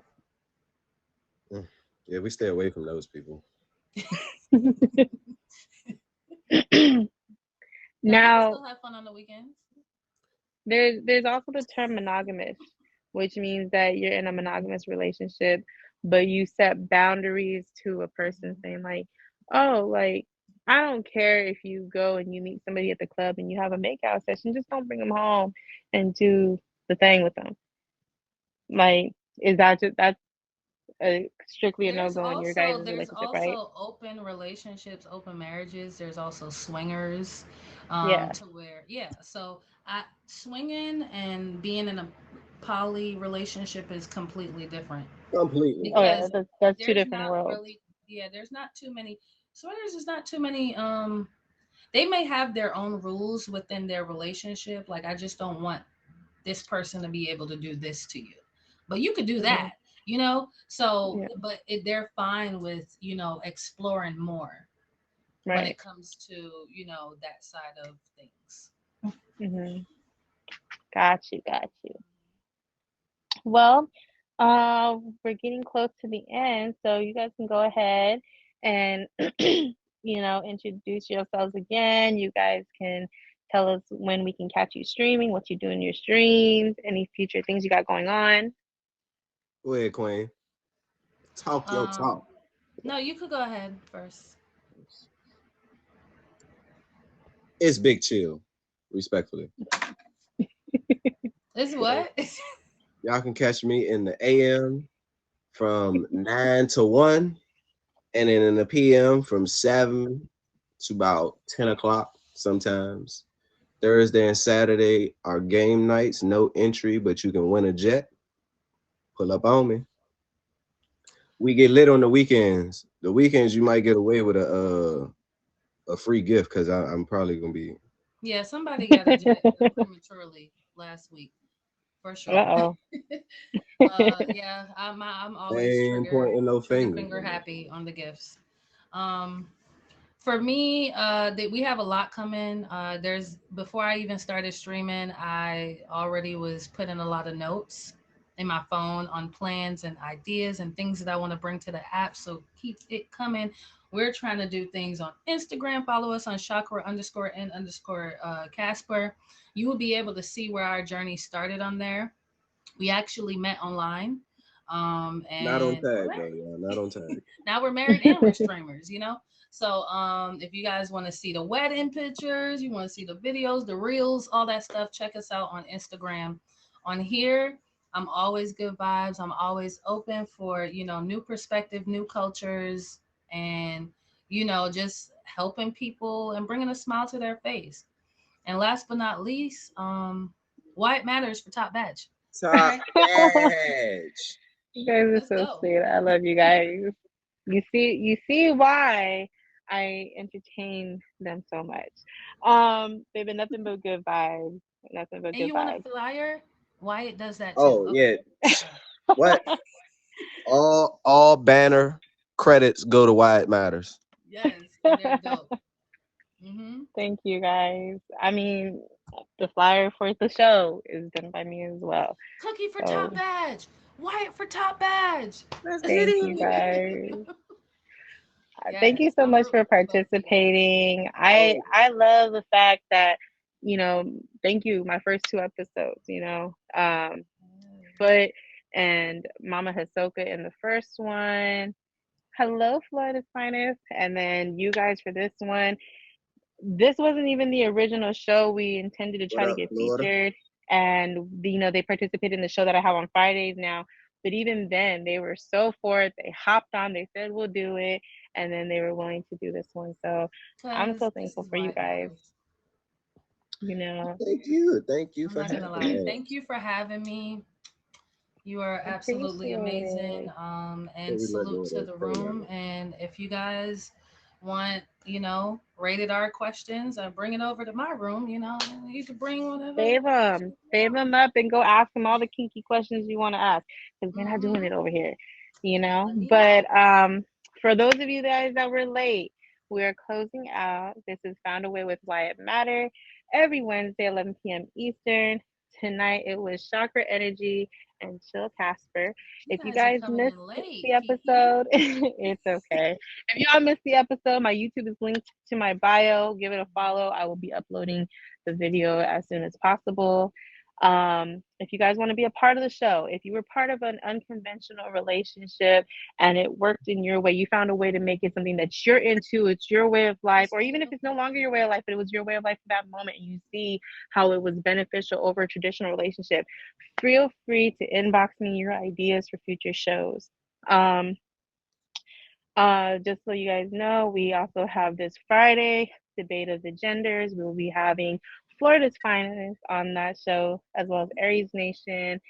Mm. Yeah, we stay away from those people. now you can Now, still have fun on the weekends. there's also the term monogamous, which means that you're in a monogamous relationship, but you set boundaries to a person saying like, oh, like I don't care if you go and you meet somebody at the club and you have a makeout session, just don't bring them home and do the thing with them. Like, is that just that's strictly a no go in your guys' There's relationship, right? also open relationships, open marriages. There's also swingers, Yeah. to where So swinging and being in a poly relationship is completely different Completely Oh yeah, because different. that's two there's different not worlds. really there's not too many swingers. There's not too many. They may have their own rules within their relationship. Like I just don't want this person to be able to do this to you, but you could do Hmm. that, so Yeah. they're fine with exploring more when Right. it comes to that side of things. Hmm. Got you. Got you. Well, we're getting close to the end, so you guys can go ahead and introduce yourselves again. You guys can tell us when we can catch you streaming, what you do in your streams, any future things you got going on. Go ahead, Queen. Talk your um talk. no, you could go ahead first. It's Big Chill, respectfully. It's what? Y'all can catch me in the AM from 9 to 1, and then in the PM from 7 to about 10 o'clock sometimes. Thursday and Saturday are game nights, no entry, but you can win a jet. Pull up on me. We get lit on the weekends. The weekends you might get away with a free gift because I'm probably gonna be Yeah, somebody got a jet prematurely last week for sure. Uh-oh. Yeah, I'm always ain't pointing no trigger fingers. finger happy on the gifts. Um, for me, that we have a lot coming. There's Before I even started streaming, I already was putting a lot of notes in my phone on plans and ideas and things that I want to bring to the app. So keep it coming. We're trying to do things on Instagram. Follow us on Chakra _N_ Casper. You will be able to see where our journey started on there. We actually met online. Not on And we're tag though, married. y'all. Not on tag. Now we're married and we're streamers. So if you guys want to see the wedding pictures, you want to see the videos, the reels, all that stuff, check us out on Instagram. On here, I'm always good vibes. I'm always open for, new perspective, new cultures, and, just helping people and bringing a smile to their face. And last but not least, Whyit Matters for top badge. Top Okay, badge. You guys are let's so go. sweet. I love you guys. You see why I entertain them so much. They've been nothing but good vibes. Nothing but And good you want a vibes. flyer? Wyatt does that too. Oh Okay. yeah. What? All banner credits go to Why It Matters. Yes, and they're dope. Mm-hmm. Thank you guys. I mean, the flyer for the show is done by me as well. Cookie for top So badge. Wyatt for top badge. Let's get thank you it. guys. Thank you Yes, so I'm much rooting for for both of you. participating. I Oh, I love the fact that, thank you, my first two episodes, Foot and Mama Hisoka in the first one. Hello, Florida's finest. And then you guys for this one. This wasn't even the original show we intended to what try to up, get Florida? featured. And, they participated in the show that I have on Fridays now. But even then, they were so for it. They hopped on, they said, we'll do it. And then they were willing to do this one. So I'm Because so this thankful is for you why it guys. matters. You know, Thank you. Thank you I'm for not gonna having lie. us. Thank you for having me. You are appreciate absolutely amazing. it. And Every little salute bit to of the thing. room. And if you guys want, rated R questions, bring it over to my room. You can bring whatever Save questions you save want. them up, and go ask them all the kinky questions you want to ask, because we're not doing Mm-hmm. it over here. Let me But know. for those of you guys that were late, we are closing out. This is Found a Way with Whyit Matter every Wednesday, 11 p.m. Eastern. Tonight it was Chakra Energy and Chill Casper. You If you guys are guys coming missed in the late, Kiki. episode, it's okay. If y'all missed the episode, my YouTube is linked to my bio. Give it a follow. I will be uploading the video as soon as possible. If you guys want to be a part of the show, if you were part of an unconventional relationship and it worked in your way, you found a way to make it something that you're into, it's your way of life, or even if it's no longer your way of life, but it was your way of life at that moment, and you see how it was beneficial over a traditional relationship, feel free to inbox me your ideas for future shows. Um, just so you guys know, we also have this Friday debate of the genders. We will be having Florida's finest on that show, as well as Aries Nation.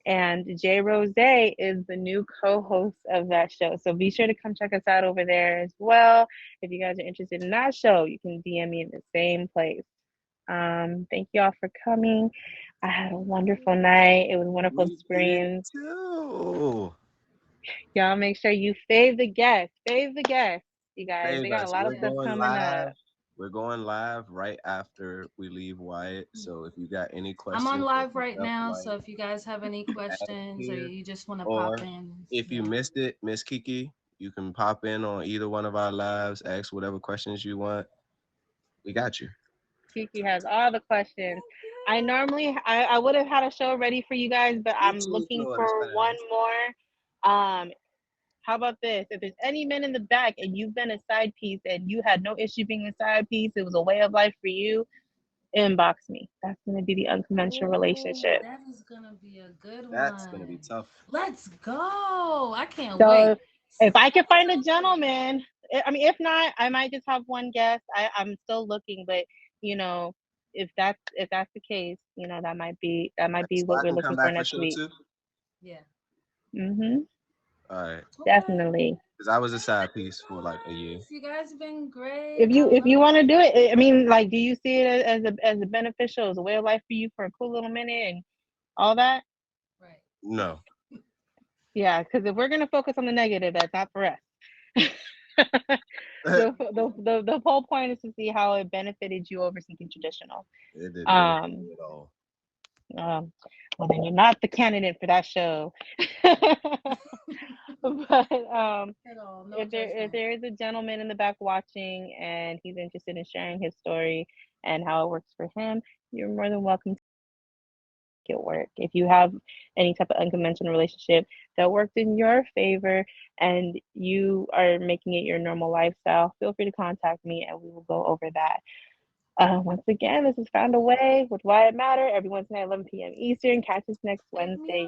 And Jay Rose is the new co-host of that show. So be sure to come check us out over there as well. If you guys are interested in that show, you can DM me in the same place. Thank you all for coming. I had a wonderful night. It was a wonderful We did experience. too. Y'all make sure you fave the guests. Fave the guests, you guys. They Save got a us. lot of We're stuff going coming live. up. We're going live right after we leave Whyit. So if you got any I'm on questions or live some right stuff now, like so if you guys have any ask questions or here, you just want to pop or in, if you yeah. missed it, Miss Kiki, you can pop in on either one of our lives, ask whatever questions you want. We got you. Kiki has all the questions. I would have had a show ready for you guys, but Me I'm too, looking Florida's for one fast. more. How about this? If there's any men in the back and you've been a side piece and you had no issue being a side piece, it was a way of life for you, inbox me. That's gonna be the unconventional Oh, relationship. that is gonna be a good That's gonna be one. tough. Let's go. I can't So wait. if I Send can us find a out there. gentleman, I mean, if not, I might just have one guest. I'm still looking, but you know, if that's the case, that might be So what I we're can come looking for back for next show week. two. Yeah. Mhm. All right, Okay. Definitely. because I was a Thank side you piece so for like a year. much. You guys have been great. If I you if you love want to it. do it, I mean, like, do you see it as a beneficial, as a way of life for you for a cool little minute and all that? Right. No. Yeah, because if we're gonna focus on the negative, that's not for us. it The whole point is to see how it benefited you over something traditional. didn't benefit Um, me at all. um, well, then you're not the candidate for that show. But At all. No if there judgment. is a gentleman in the back watching and he's interested in sharing his story and how it works for him, you're more than welcome to make it work. If you have any type of unconventional relationship that worked in your favor and you are making it your normal lifestyle, feel free to contact me and we will go over that. Once again, this is Found a Way with Why It Matter every Wednesday at 11 p.m. Eastern. Catch us next Take me Wednesday. out.